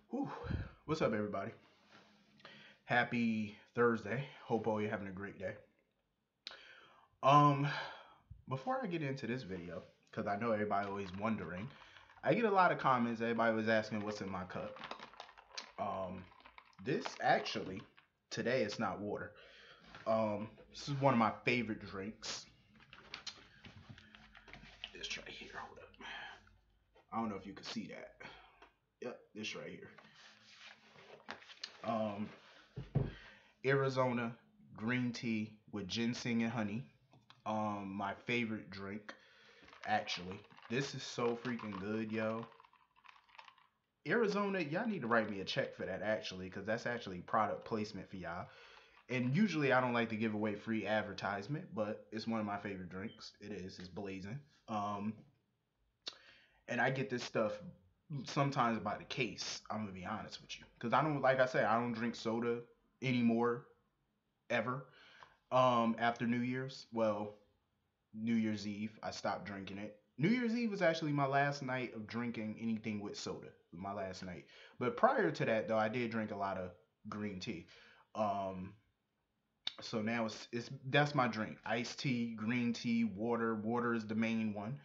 Whew. What's up, everybody? Happy Thursday. Hope all you're having a great day. Um, Before I get into this video, because I know everybody always wondering, I get a lot of comments. Everybody was asking what's in my cup. Um, this actually today it's not water. This is one of my favorite drinks. This right here. Hold up. I don't know if you can see that. Yep, this right here. Um, Arizona green tea with ginseng and honey. My favorite drink, actually. This is so freaking good, yo. Arizona, y'all need to write me a check for that, actually, because that's actually product placement for y'all. And usually I don't like to give away free advertisement, but it's one of my favorite drinks. It is. It's blazing. Um, and I get this stuff sometimes by the case. I'm gonna be honest with you, because I don't, like I said, I don't drink soda anymore ever. After New Year's, well, New Year's Eve, I stopped drinking it. New Year's Eve was actually my last night of drinking anything with soda. My last night. But prior to that, though, I did drink a lot of green tea. Um, so now it's that's my drink. Iced tea, green tea, water. Water is the main one.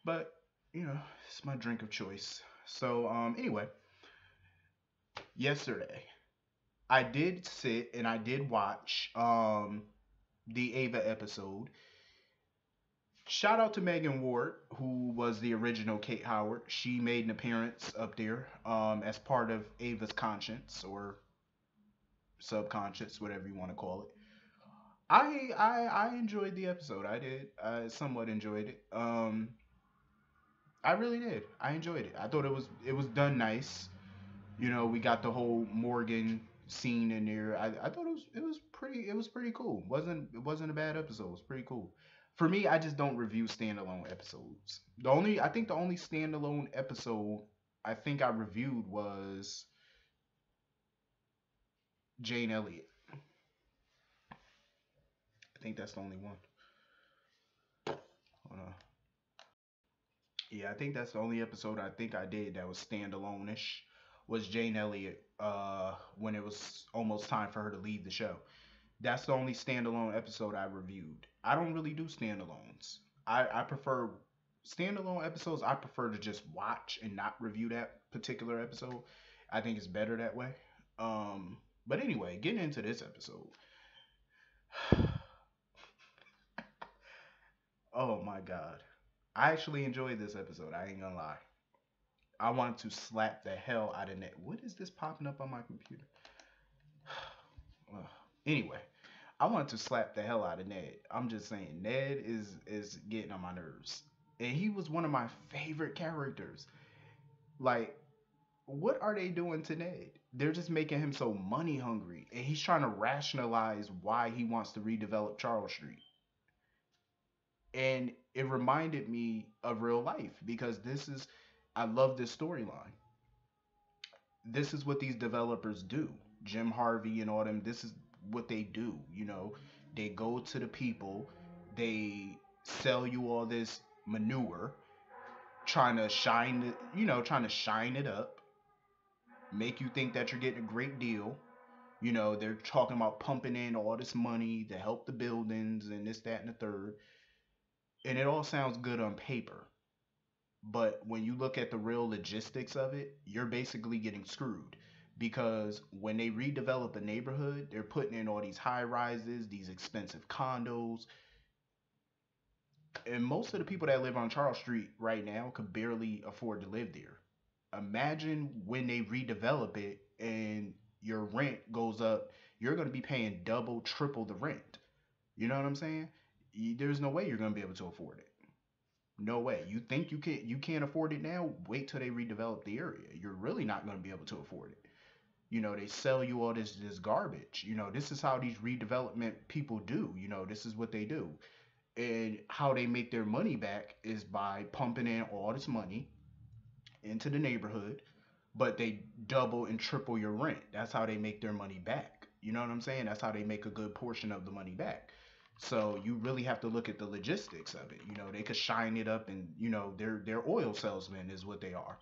But it's my drink of choice. So anyway, yesterday I did sit and I did watch the Ava episode. Shout out to Megan Ward, who was the original Kate Howard. She made an appearance up there as part of Ava's conscience or subconscious, whatever you want to call it. I enjoyed the episode. I did. I somewhat enjoyed it. I really did. I enjoyed it. I thought it was done nice. We got the whole Morgan scene in there. I thought it was pretty cool. It wasn't a bad episode. It was pretty cool. For me, I just don't review standalone episodes. I think the only standalone episode I think I reviewed was Jane Elliott. I think that's the only one. Hold on. Yeah, I think that's the only episode I think I did that was standalone-ish was Jane Elliott when it was almost time for her to leave the show. That's the only standalone episode I reviewed. I don't really do standalones. I prefer standalone episodes. I prefer to just watch and not review that particular episode. I think it's better that way. Um, but anyway, getting into this episode. Oh my god. I actually enjoyed this episode. I ain't gonna lie. I want to slap the hell out of Ned. What is this popping up on my computer? Ugh. Anyway, I want to slap the hell out of Ned. I'm just saying, Ned is getting on my nerves, and he was one of my favorite characters. Like, what are they doing to Ned? They're just making him so money hungry, and he's trying to rationalize why he wants to redevelop Charles Street. And it reminded me of real life because I love this storyline. This is what these developers do. Jim Harvey and all them, this is what they do. They go to the people, they sell you all this manure, trying to shine it up, make you think that you're getting a great deal. They're talking about pumping in all this money to help the buildings and this, that, and the third. And it all sounds good on paper. But when you look at the real logistics of it, you're basically getting screwed because when they redevelop a neighborhood, they're putting in all these high rises, these expensive condos, and most of the people that live on Charles Street right now could barely afford to live there. Imagine when they redevelop it and your rent goes up, you're going to be paying double, triple the rent. You know what I'm saying? There's no way you're going to be able to afford it. No way. You think you can't afford it now? Wait till they redevelop the area. You're really not going to be able to afford it. They sell you all this garbage. This is how these redevelopment people do. This is what they do. And how they make their money back is by pumping in all this money into the neighborhood, but they double and triple your rent. That's how they make their money back. You know what I'm saying? That's how they make a good portion of the money back. So you really have to look at the logistics of it. They could shine it up and they're oil salesmen is what they are.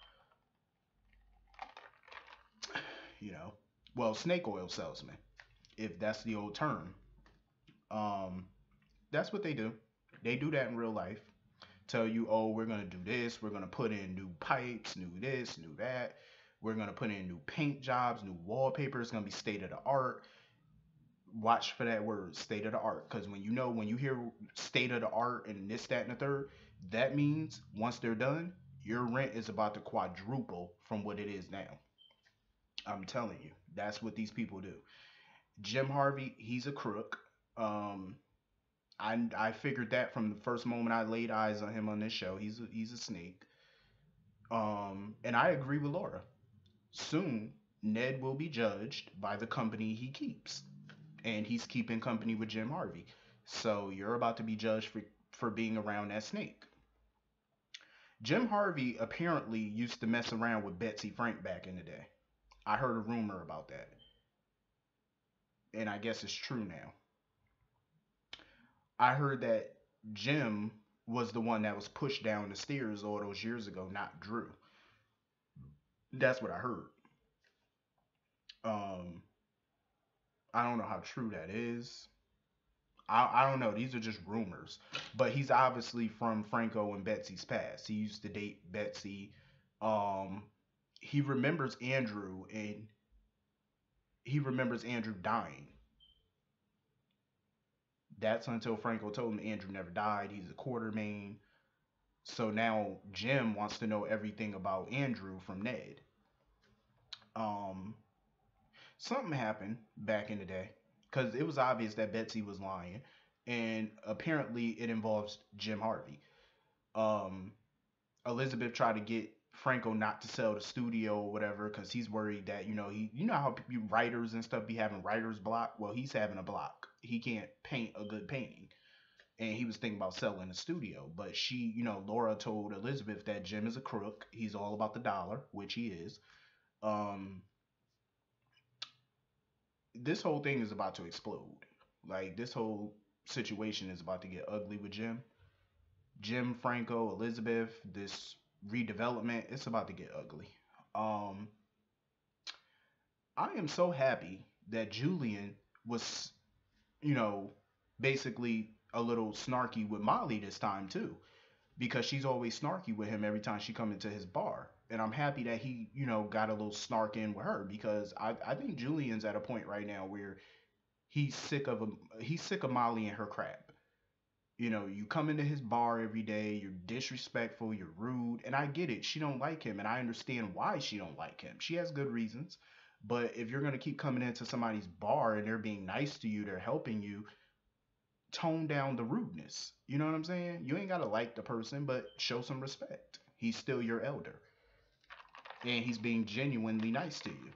you know. Well, snake oil salesman, if that's the old term. Um, that's what they do. They do that in real life. Tell you, oh, we're gonna do this. We're gonna put in new pipes, new this, new that. We're gonna put in new paint jobs, new wallpaper. It's gonna be state of the art. Watch for that word, state of the art, because when you hear state of the art and this, that, and the third, that means once they're done, your rent is about to quadruple from what it is now. I'm telling you, that's what these people do. Jim Harvey, he's a crook. Um, I figured that from the first moment I laid eyes on him on this show. He's a snake. And I agree with Laura. Soon, Ned will be judged by the company he keeps, and he's keeping company with Jim Harvey. So you're about to be judged for being around that snake. Jim Harvey apparently used to mess around with Betsy Frank back in the day. I heard a rumor about that, and I guess it's true now. I heard that Jim was the one that was pushed down the stairs all those years ago, not Drew. That's what I heard. Um, I don't know how true that is. I don't know. These are just rumors. But he's obviously from Franco and Betsy's past. He used to date Betsy. Um, he remembers Andrew, and he remembers Andrew dying. That's until Franco told him Andrew never died. He's a quartermain. So now Jim wants to know everything about Andrew from Ned. Um, Something happened back in the day because it was obvious that Betsy was lying, and apparently it involves Jim Harvey. Um, Elizabeth tried to get Franco not to sell the studio or whatever because he's worried that you know how writers and stuff be having writer's block. Well, he's having a block. He can't paint a good painting, and he was thinking about selling the studio. But Laura told Elizabeth that Jim is a crook. He's all about the dollar, which he is. Um, this whole thing is about to explode. Like this whole situation is about to get ugly with Jim. Jim, Franco, Elizabeth, this redevelopment, it's about to get ugly. Um, I am so happy that Julian was, you know, basically a little snarky with Molly this time too, because she's always snarky with him every time she come into his bar. And I'm happy that he, got a little snark in with her because I think Julian's at a point right now where he's sick of Molly and her crap. You come into his bar every day, you're disrespectful, you're rude, and I get it. She don't like him, and I understand why she don't like him. She has good reasons. But if you're gonna keep coming into somebody's bar and they're being nice to you, they're helping you, tone down the rudeness. You know what I'm saying? You ain't gotta like the person, but show some respect. He's still your elder, and he's being genuinely nice to you.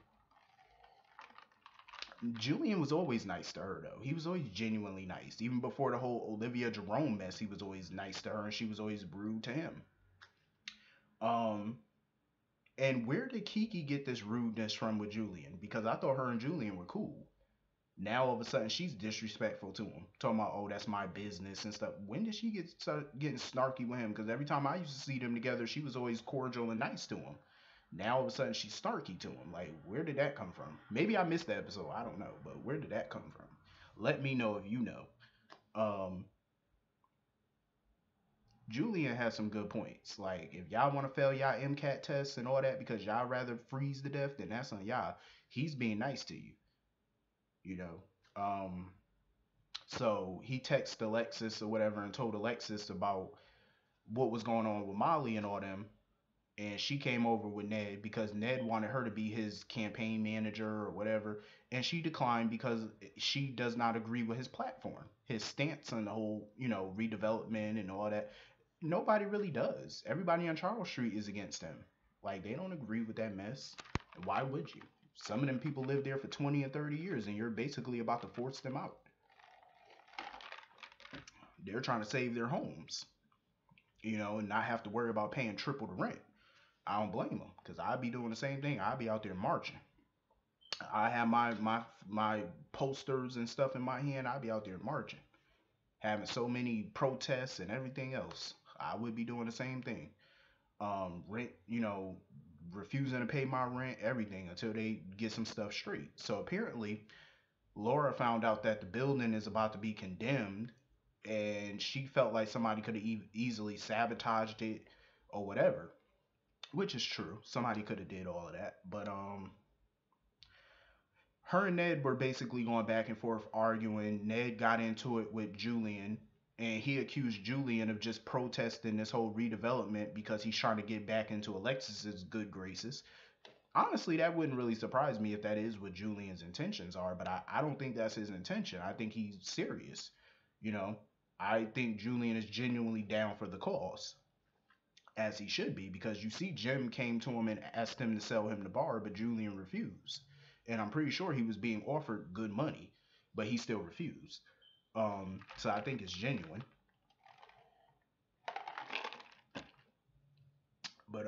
Julian was always nice to her though. He was always genuinely nice. Even before the whole Olivia Jerome mess, he was always nice to her and she was always rude to him. Um and where did Kiki get this rudeness from with Julian? Because I thought her and Julian were cool. Now all of a sudden she's disrespectful to him. Talking about, oh, that's my business and stuff. When did she start getting snarky with him? Because every time I used to see them together, she was always cordial and nice to him. Now all of a sudden she's snarky to him. Like, where did that come from? Maybe I missed that episode. I don't know, but where did that come from? Let me know if you know. Um, Julian has some good points. Like, if y'all want to fail y'all MCAT tests and all that because y'all rather freeze to death, then that's on y'all. He's being nice to you, you know. Um, so he texted Alexis or whatever and told Alexis about what was going on with Molly and all them, and she came over with Ned because Ned wanted her to be his campaign manager or whatever, and she declined because she does not agree with his platform, his stance on the whole, redevelopment and all that. Nobody really does. Everybody on Charles Street is against him. Like they don't agree with that mess. Why would you? Some of them people live there for 20 and 30 years, and you're basically about to force them out. They're trying to save their homes, and not have to worry about paying triple the rent. I don't blame them because I'd be doing the same thing. I'd be out there marching. I have my posters and stuff in my hand. I'd be out there marching, having so many protests and everything else. I would be doing the same thing. Rent, refusing to pay my rent, everything until they get some stuff straight. So apparently, Laura found out that the building is about to be condemned, and she felt like somebody could have easily sabotaged it or whatever, which is true. Somebody could have did all of that, but her and Ned were basically going back and forth arguing. Ned got into it with Julian, and he accused Julian of just protesting this whole redevelopment because he's trying to get back into Alexis's good graces. Honestly, that wouldn't really surprise me if that is what Julian's intentions are, but I don't think that's his intention. I think he's serious. You know, I think Julian is genuinely down for the cause, as he should be, because you see, Jim came to him and asked him to sell him the bar, but Julian refused. And I'm pretty sure he was being offered good money, but he still refused. So I think it's genuine. But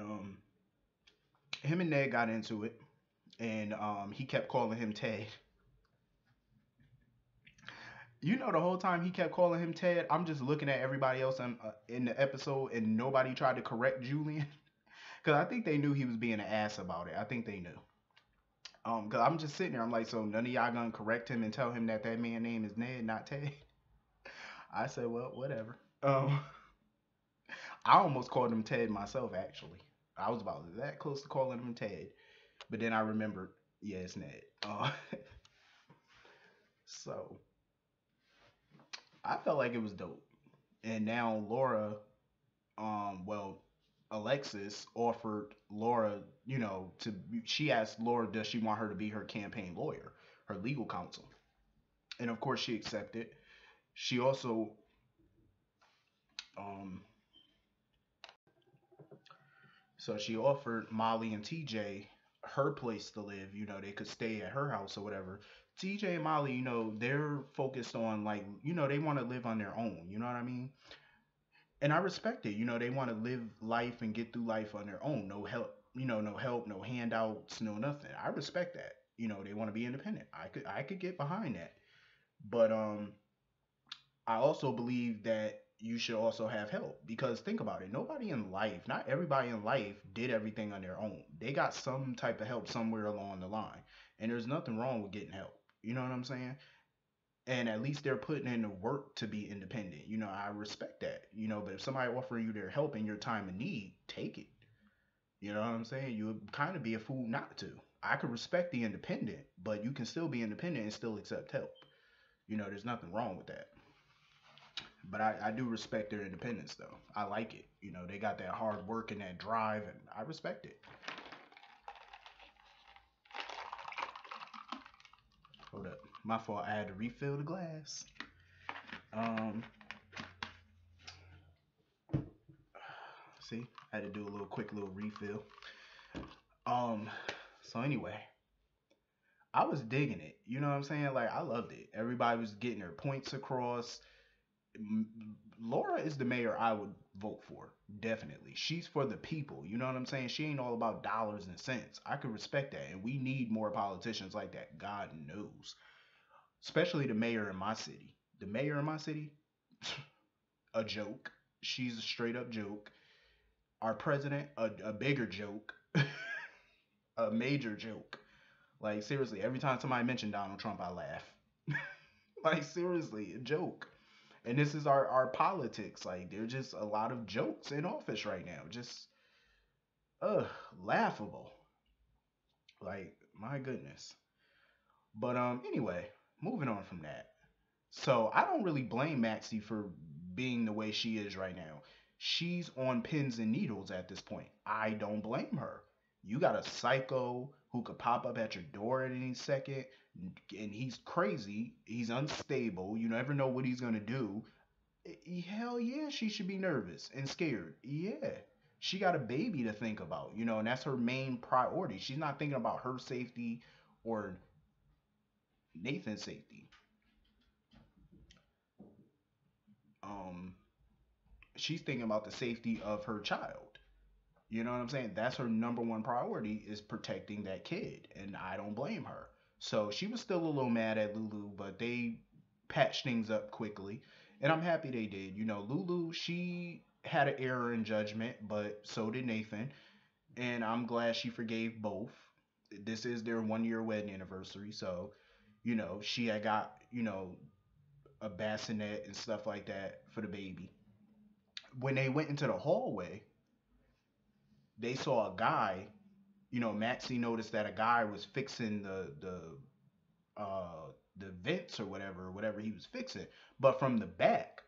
him and Ned got into it, and he kept calling him Ted. You know, the whole time he kept calling him Ted, I'm just looking at everybody else in the episode, and nobody tried to correct Julian because I think they knew he was being an ass about it. I think they knew. Cause I'm just sitting there, I'm like, so none of y'all gonna correct him and tell him that that man name is Ned, not Ted. I said, well, whatever. I almost called him Ted myself, actually. I was about that close to calling him Ted, but then I remembered, yeah, it's Ned. So I felt like it was dope. And now Laura, well, Alexis offered Laura, to she asked Laura, does she want her to be her campaign lawyer, her legal counsel, and of course she accepted. She also, um, so she offered Molly and TJ her place to live. They could stay at her house or whatever. TJ and Molly, they're focused on, like, they want to live on their own. You know what I mean? And I respect it. They want to live life and get through life on their own. No help. No help, no handouts, no nothing. I respect that. They want to be independent. I could get behind that. But I also believe that you should also have help, because think about it. Nobody in life, not everybody in life did everything on their own. They got some type of help somewhere along the line. And there's nothing wrong with getting help. You know what I'm saying? And at least they're putting in the work to be independent. I respect that. But if somebody offering you their help in your time of need, take it. You know what I'm saying? You would kind of be a fool not to. I could respect the independent, but you can still be independent and still accept help. There's nothing wrong with that. But I do respect their independence, though. I like it. They got that hard work and that drive, and I respect it. Hold up. My fault. I had to refill the glass. Um, see, I had to do a little quick little refill. Um, so anyway, I was digging it. You know what I'm saying? Like, I loved it. Everybody was getting their points across. Laura is the mayor I would vote for. Definitely. She's for the people. You know what I'm saying? She ain't all about dollars and cents. I could respect that. And we need more politicians like that. God knows. Especially the mayor in my city. The mayor in my city, a joke. She's a straight up joke. Our president, a bigger joke. A major joke. Like, seriously, every time somebody mentioned Donald Trump, I laugh. Like, seriously, a joke. And this is our politics. Like, there's just a lot of jokes in office right now. Just, ugh, laughable. Like, my goodness. But anyway, moving on from that. So I don't really blame Maxie for being the way she is right now. She's on pins and needles at this point. I don't blame her. You got a psycho who could pop up at your door at any second, and he's crazy. He's unstable. You never know what he's gonna do. Hell yeah, she should be nervous and scared. Yeah. She got a baby to think about, and that's her main priority. She's not thinking about her safety or Nathan's safety. Um, she's thinking about the safety of her child. You know what I'm saying? That's her number one priority, is protecting that kid, and I don't blame her. So she was still a little mad at Lulu, but they patched things up quickly, and I'm happy they did. Lulu, she had an error in judgment, but so did Nathan. and I'm glad she forgave both. This is their 1 year wedding anniversary, so she had got a bassinet and stuff like that for the baby. When they went into the hallway, they saw a guy. Maxie noticed that a guy was fixing the vents or whatever he was fixing, but from the back,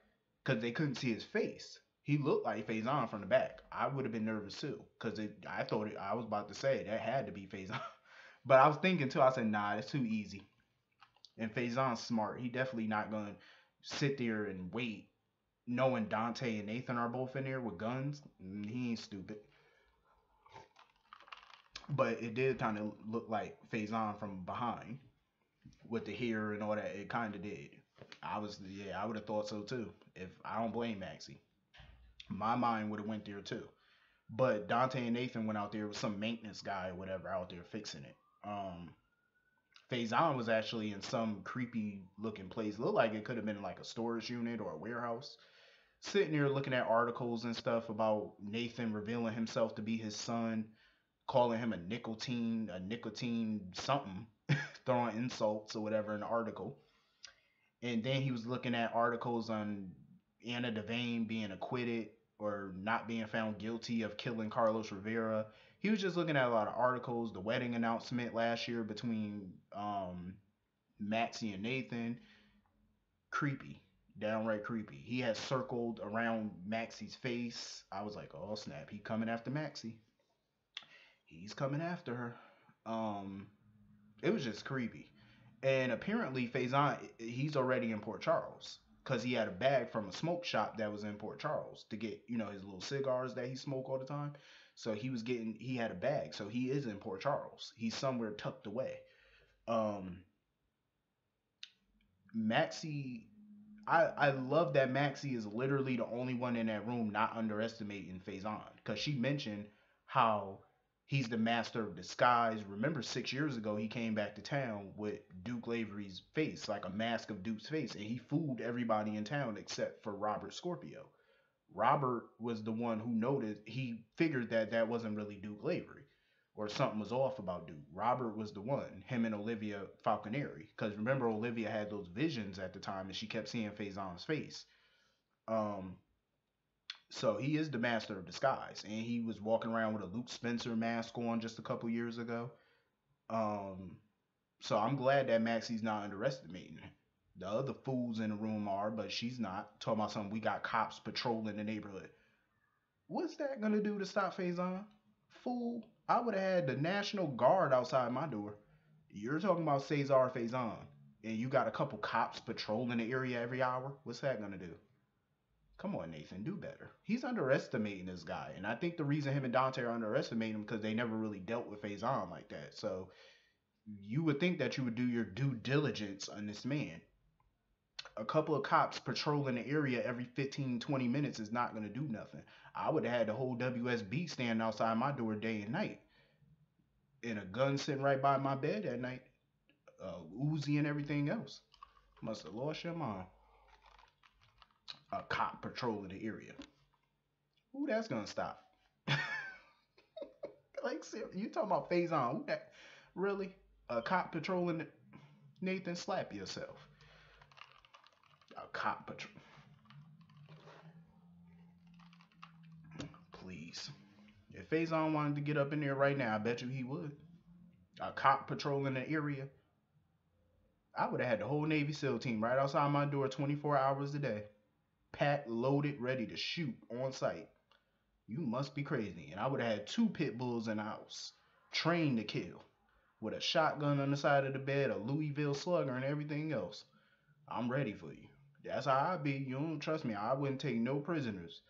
because they couldn't see his face. He looked like Faison from the back. I would have been nervous too, because I thought I was about to say that had to be Faison, but I was thinking too. I said, nah, it's too easy. And Faison's smart. He definitely not gonna sit there and wait, knowing Dante and Nathan are both in there with guns. He ain't stupid. But it did kind of look like Faison from behind with the hair and all that. It kind of did. Yeah, I would have thought so too. If I don't blame Maxie, my mind would have went there too. But Dante and Nathan went out there with some maintenance guy or whatever out there fixing it. Faison was actually in some creepy looking place. Looked like it could have been like a storage unit or a warehouse. Sitting there looking at articles and stuff about Nathan revealing himself to be his son, calling him a nicotine something, throwing insults or whatever in the article. And then he was looking at articles on Anna Devane being acquitted or not being found guilty of killing Carlos Rivera. He was just looking at a lot of articles, the wedding announcement last year between Maxie and Nathan. Creepy, downright creepy. He had circled around Maxie's face. I was like, oh snap, he coming after Maxie. He's coming after her. Um, it was just creepy. And apparently, Faison, he's already in Port Charles because he had a bag from a smoke shop that was in Port Charles to get, his little cigars that he smoked all the time. So he had a bag. So he is in Port Charles. He's somewhere tucked away. Um, Maxie, I love that Maxie is literally the only one in that room not underestimating Faison because she mentioned how he's the master of disguise. Remember, 6 years ago he came back to town with Duke Lavery's face, like a mask of Duke's face, and he fooled everybody in town except for Robert Scorpio. Robert was the one who noticed. He figured that that wasn't really Duke Lavery, or something was off about Duke. Robert was the one, him and Olivia Falconeri, because remember Olivia had those visions at the time, and she kept seeing Faison's face. Um, so he is the master of disguise, and he was walking around with a Luke Spencer mask on just a couple years ago. Um, so I'm glad that Maxie's not underestimating him. The other fools in the room are, but she's not. Talking about something, we got cops patrolling the neighborhood. What's that gonna do to stop Faison? Fool, I would have had the National Guard outside my door. You're talking about Cesar Faison, and you got a couple cops patrolling the area every hour. What's that gonna do? Come on, Nathan, do better. He's underestimating this guy, and I think the reason him and Dante are underestimating him because they never really dealt with Faison like that. So you would think that you would do your due diligence on this man. A couple of cops patrolling the area every 15, 20 minutes is not going to do nothing. I would have had the whole WSB stand outside my door day and night, and a gun sitting right by my bed at night, Uzi and everything else. Must have lost your mind. A cop patrolling the area. Who that's gonna stop? Like, you talking about Faison? Who that? Really? A cop patrolling? Nathan, slap yourself. A cop patrol. Please. If Faison wanted to get up in there right now, I bet you he would. A cop patrolling the area. I would have had the whole Navy SEAL team right outside my door 24 hours a day. Packed, loaded, ready to shoot on sight. You must be crazy. And I would have had two pit bulls in the house, trained to kill, with a shotgun on the side of the bed, a Louisville slugger, and everything else. I'm ready for you. That's how I be. You don't trust me. I wouldn't take no prisoners.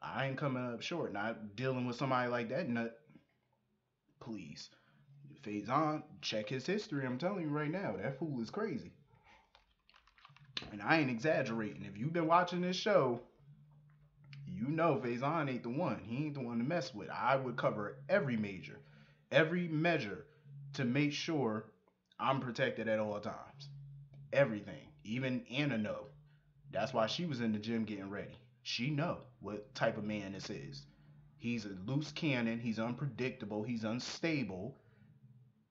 I ain't coming up short. Not dealing with somebody like that nut. Please. Faison, check his history. I'm telling you right now, that fool is crazy. And I ain't exaggerating. If you've been watching this show, you know Faison ain't the one. He ain't the one to mess with. I would cover every measure to make sure I'm protected at all times. Everything. Even Anna know. That's why she was in the gym getting ready. She know what type of man this is. He's a loose cannon. He's unpredictable. He's unstable.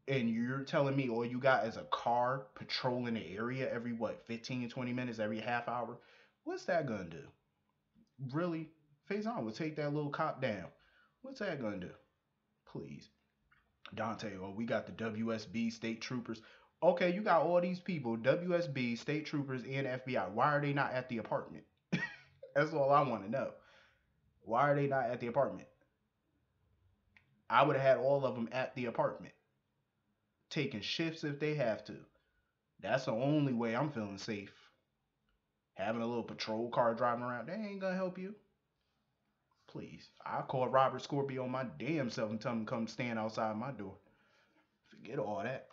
And you're telling me all you got is a car patrolling the area every what, 15, 20 minutes, every half hour? What's that gonna do? Really? Faison will take that little cop down. What's that gonna do? Please. Dante, oh, we got the WSB state troopers. Okay, you got all these people, WSB, state troopers, and FBI. Why are they not at the apartment? That's all I want to know. Why are they not at the apartment? I would have had all of them at the apartment, taking shifts if they have to. That's the only way I'm feeling safe. Having a little patrol car driving around, they ain't gonna help you. Please. I'll call Robert Scorpio my damn self and tell him to come stand outside my door. Forget all that.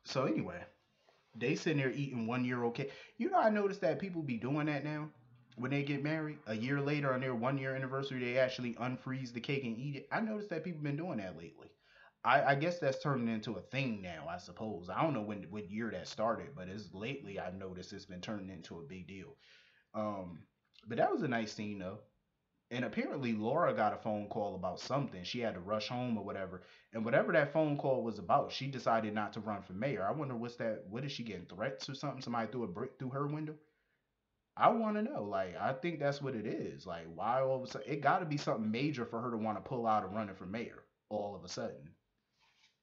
So anyway, they sitting there eating 1 year old cake. You know, I noticed that people be doing that now. When they get married, a year later on their 1 year anniversary, they actually unfreeze the cake and eat it. I noticed that people been doing that lately. I guess that's turning into a thing now, I suppose. I don't know what year that started, but it's lately I've noticed it's been turning into a big deal. Um, but that was a nice scene though. And apparently Laura got a phone call about something. She had to rush home or whatever. And whatever that phone call was about, she decided not to run for mayor. I wonder what's that, what is she getting, threats or something? Somebody threw a brick through her window? I want to know. Like, I think that's what it is. Like, why all of a sudden? It got to be something major for her to want to pull out of running for mayor all of a sudden.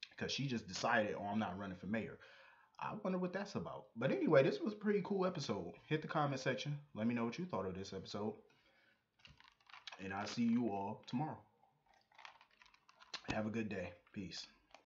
Because she just decided, oh, I'm not running for mayor. I wonder what that's about. But anyway, this was a pretty cool episode. Hit the comment section. Let me know what you thought of this episode. And I'll see you all tomorrow. Have a good day. Peace.